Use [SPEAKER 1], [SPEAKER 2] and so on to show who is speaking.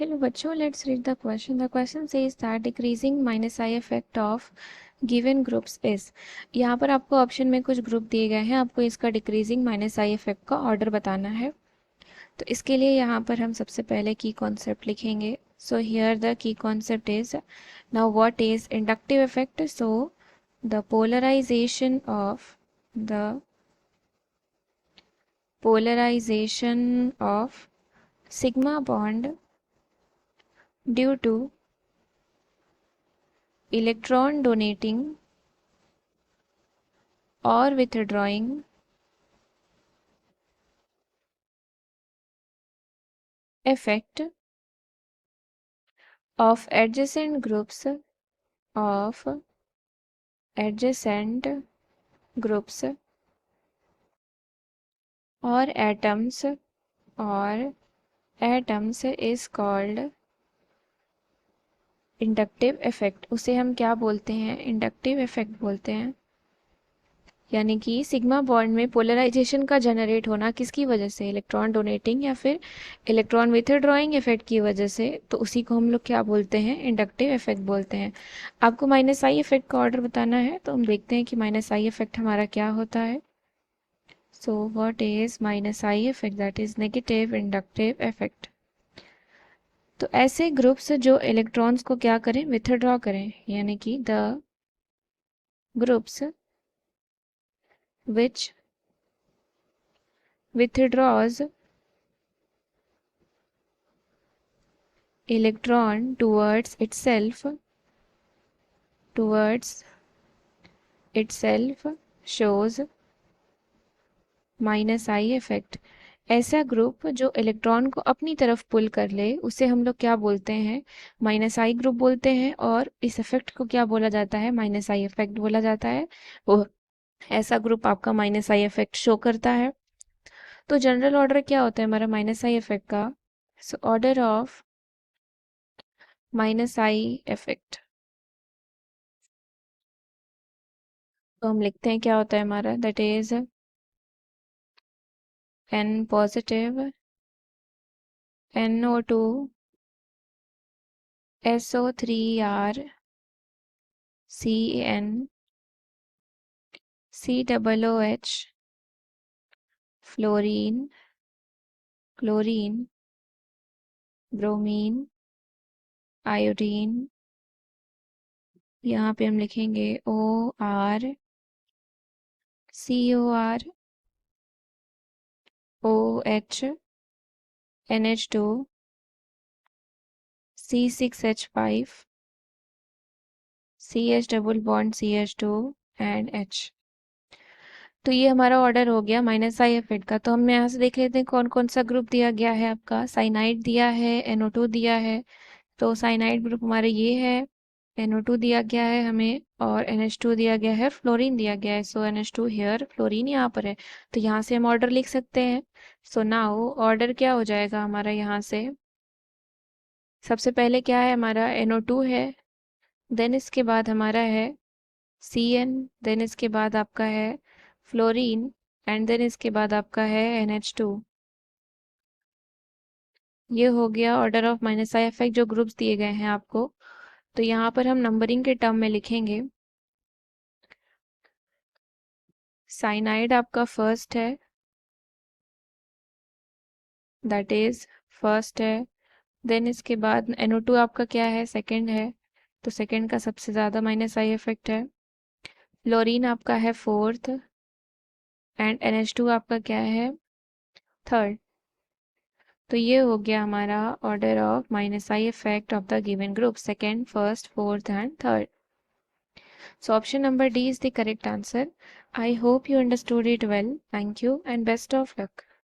[SPEAKER 1] Hello बच्चों, let's read the question. The question says that decreasing minus I effect of given groups is. यहाँ पर आपको option में कुछ ग्रुप दिए गए हैं, आपको इसका डिक्रीजिंग माइनस आई इफेक्ट का ऑर्डर बताना है। तो इसके लिए यहाँ पर हम सबसे पहले की कॉन्सेप्ट लिखेंगे. So here the key concept is, now what is inductive effect. So the polarisation of sigma bond due to electron donating or withdrawing effect of adjacent groups or atoms is called inductive effect. उसे हम क्या बोलते हैं? Inductive effect बोलते हैं. यानी कि sigma bond में पोलराइजेशन का जनरेट होना किसकी वजह से? इलेक्ट्रॉन डोनेटिंग या फिर इलेक्ट्रॉन विथड्रॉइंग इफेक्ट की वजह से. तो उसी को हम लोग क्या बोलते हैं? इंडक्टिव इफेक्ट बोलते हैं. आपको माइनस आई इफेक्ट का ऑर्डर बताना है, तो हम देखते हैं कि माइनस आई इफेक्ट हमारा क्या होता है. So what is minus I effect? That is negative inductive effect. तो ऐसे ग्रुप्स जो इलेक्ट्रॉन्स को क्या करें? विथड्रॉ करें, यानी कि the groups which withdraws electron towards itself shows minus I effect. ऐसा ग्रुप जो इलेक्ट्रॉन को अपनी तरफ पुल कर ले उसे हम लोग क्या बोलते हैं? माइनस आई ग्रुप बोलते हैं. और इस इफेक्ट को क्या बोला जाता है? माइनस आई इफेक्ट बोला जाता है. वो ऐसा ग्रुप आपका माइनस आई इफेक्ट शो करता है. तो जनरल ऑर्डर क्या होता है हमारा माइनस आई इफेक्ट का? So order of minus I effect, तो हम लिखते हैं क्या होता है हमारा? That is N positive NO2 SO3R CN COOH fluorine chlorine bromine iodine. यहाँ पे हम लिखेंगे OR COR OH NH2 C6H5 CH double bond CH2 and H. तो ये हमारा ऑर्डर हो गया माइनस आई इफेक्ट का. तो हम यहाँ से देख लेते हैं कौन कौन सा ग्रुप दिया गया है. आपका साइनाइड दिया है, NO2 दिया है. तो साइनाइड ग्रुप हमारे ये है, NO2 दिया गया है हमें, और NH2 दिया गया है, फ्लोरीन दिया गया है. सो NH2 हियर, फ्लोरीन यहाँ पर है. तो यहाँ से हम ऑर्डर लिख सकते हैं. सो नाउ ऑर्डर क्या हो जाएगा हमारा? यहाँ से सबसे पहले क्या है हमारा? NO2 है, देन इसके बाद हमारा है CN, देन इसके बाद आपका है फ्लोरीन, एंड देन इसके बाद आपका है NH2. ये हो गया order of minus I effect जो ग्रुप्स दिए गए हैं आपको. तो यहाँ पर हम नंबरिंग के टर्म में लिखेंगे. साइनाइड आपका फर्स्ट है, दैट इज फर्स्ट है. देन इसके बाद NO2 आपका क्या है? सेकंड है. तो सेकंड का सबसे ज़्यादा माइनस आई इफेक्ट है. फ्लोरीन आपका है फोर्थ, एंड NH2 आपका क्या है? थर्ड. तो ये हो गया हमारा order of minus I effect of the given group, second, first, fourth and third. So option number D is the correct answer. I hope you understood it well. Thank you and best of luck.